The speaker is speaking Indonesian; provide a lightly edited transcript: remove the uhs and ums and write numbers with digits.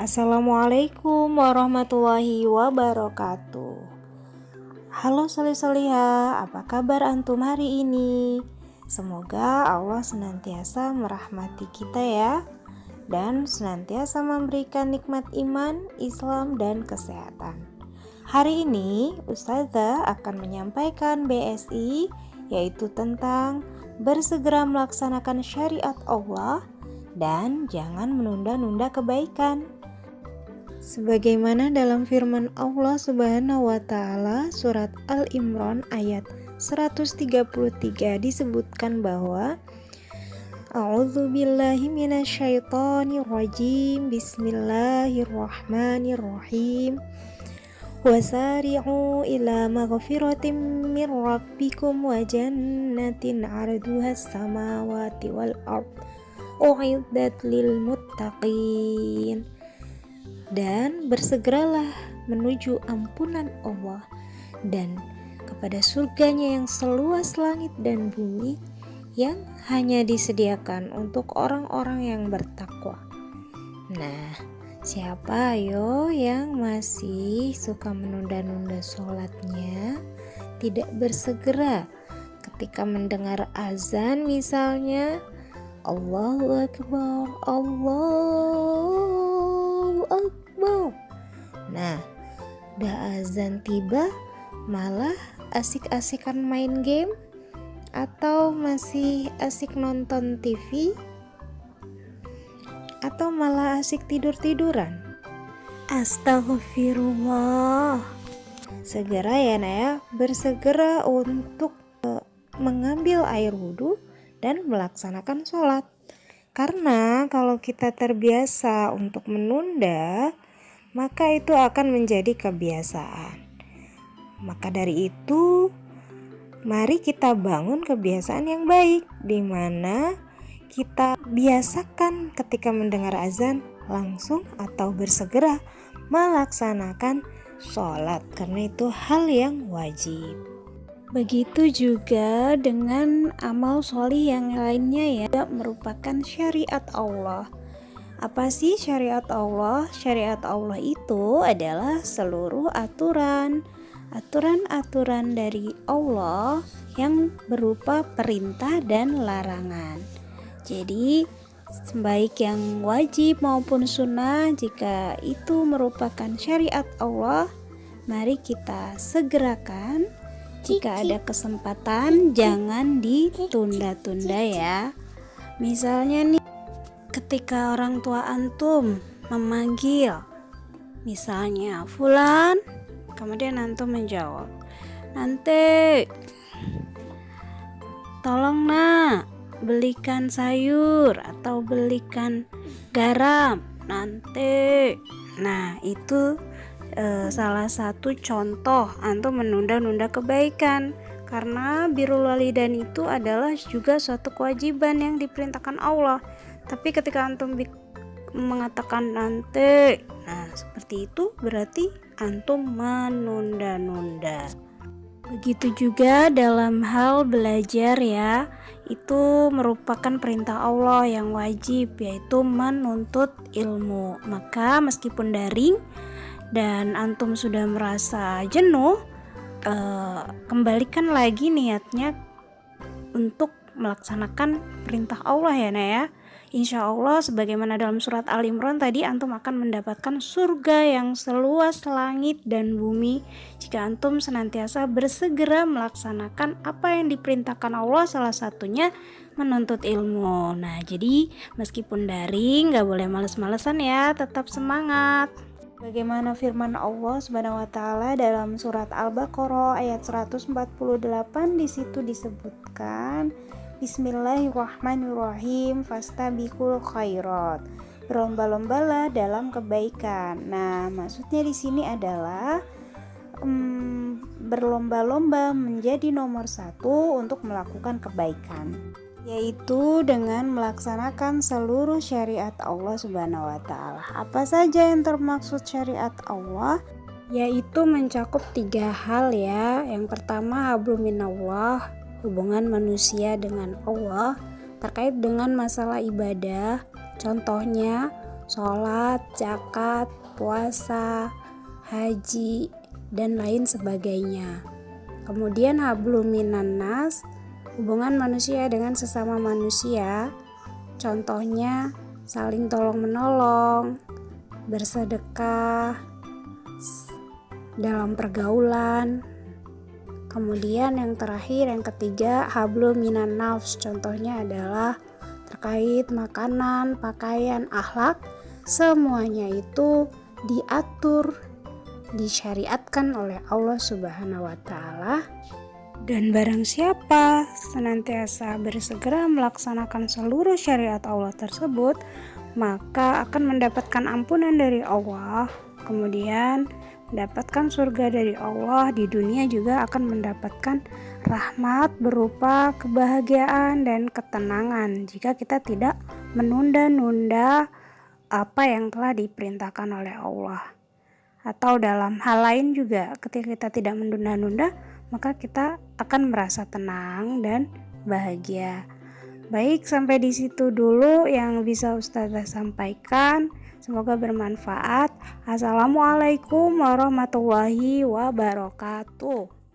Assalamualaikum warahmatullahi wabarakatuh. Halo solih-solihah, apa kabar antum hari ini? Semoga Allah senantiasa merahmati kita ya, dan senantiasa memberikan nikmat iman, Islam, dan kesehatan. Hari ini Ustazah akan menyampaikan BSI, yaitu tentang bersegera melaksanakan syariat Allah dan jangan menunda-nunda kebaikan. Sebagaimana dalam firman Allah Subhanahu wa taala surat Al-Imran ayat 133 disebutkan bahwa A'udzubillahi minasyaitonirrajim. Bismillahirrahmanirrahim. Wasari'u ila maghfiratin min rabbikum wa jannatin 'arduhas samawati wal ard u'iddat lil muttaqin. Dan bersegeralah menuju ampunan Allah dan kepada surganya yang seluas langit dan bumi, yang hanya disediakan untuk orang-orang yang bertakwa. Nah, siapa ayo yang masih suka menunda-nunda sholatnya, tidak bersegera ketika mendengar azan misalnya, Allahu Akbar, Allahu Akbar. Nah, udah azan tiba malah asik-asikan main game atau masih asik nonton TV atau malah asik tidur-tiduran. Astagfirullah. Segera ya Naya, bersegera untuk mengambil air wudhu dan melaksanakan sholat. Karena kalau kita terbiasa untuk menunda, maka itu akan menjadi kebiasaan. Maka dari itu, mari kita bangun kebiasaan yang baik, di mana kita biasakan ketika mendengar azan langsung atau bersegera melaksanakan sholat, karena itu hal yang wajib. Begitu juga dengan amal sholih yang lainnya ya, merupakan syariat Allah. Apa sih syariat Allah? Syariat Allah itu adalah seluruh aturan-aturan dari Allah yang berupa perintah dan larangan. Jadi baik yang wajib maupun sunnah, jika itu merupakan syariat Allah, mari kita segerakan. Jika ada kesempatan, jangan ditunda-tunda ya. Misalnya nih, ketika orang tua antum memanggil, misalnya Fulan, kemudian antum menjawab, nanti tolong nak belikan sayur atau belikan garam nanti. Nah, itu salah satu contoh antum menunda-nunda kebaikan, karena birrul walidain itu adalah juga suatu kewajiban yang diperintahkan Allah. Tapi ketika antum mengatakan nanti, nah seperti itu berarti antum menunda-nunda. Begitu juga dalam hal belajar ya, itu merupakan perintah Allah yang wajib, yaitu menuntut ilmu. Maka meskipun daring dan antum sudah merasa jenuh, kembalikan lagi niatnya untuk melaksanakan perintah Allah ya Naya. Insya Allah sebagaimana dalam surat Al-Imran tadi, antum akan mendapatkan surga yang seluas langit dan bumi jika antum senantiasa bersegera melaksanakan apa yang diperintahkan Allah, salah satunya menuntut ilmu. Nah, jadi meskipun daring, gak boleh males-malesan ya, tetap semangat. Bagaimana firman Allah Subhanahu wa taala dalam surat Al-Baqarah ayat 148, di situ disebutkan Bismillahirrahmanirrahim, fastabiqul khairat. Berlomba-lombalah dalam kebaikan. Nah, maksudnya di sini adalah berlomba-lomba menjadi nomor satu untuk melakukan kebaikan, yaitu dengan melaksanakan seluruh syariat Allah Subhanahu wa taala. Apa saja yang termaksud syariat Allah? Yaitu mencakup 3 hal ya. Yang pertama, hablum minallah, hubungan manusia dengan Allah terkait dengan masalah ibadah. Contohnya sholat, zakat, puasa, haji, dan lain sebagainya. Kemudian hablum minan nas, hubungan manusia dengan sesama manusia. Contohnya saling tolong-menolong, bersedekah dalam pergaulan. Kemudian yang terakhir, yang ketiga, hablum minan nafs. Contohnya adalah terkait makanan, pakaian, akhlak. Semuanya itu diatur, disyariatkan oleh Allah Subhanahu wa Ta'ala. Dan barang siapa senantiasa bersegera melaksanakan seluruh syariat Allah tersebut, maka akan mendapatkan ampunan dari Allah, kemudian mendapatkan surga dari Allah. Di dunia juga akan mendapatkan rahmat berupa kebahagiaan dan ketenangan jika kita tidak menunda-nunda apa yang telah diperintahkan oleh Allah. Atau dalam hal lain juga, ketika kita tidak menunda-nunda, maka kita akan merasa tenang dan bahagia. Baik, sampai di situ dulu yang bisa Ustazah sampaikan. Semoga bermanfaat. Assalamualaikum warahmatullahi wabarakatuh.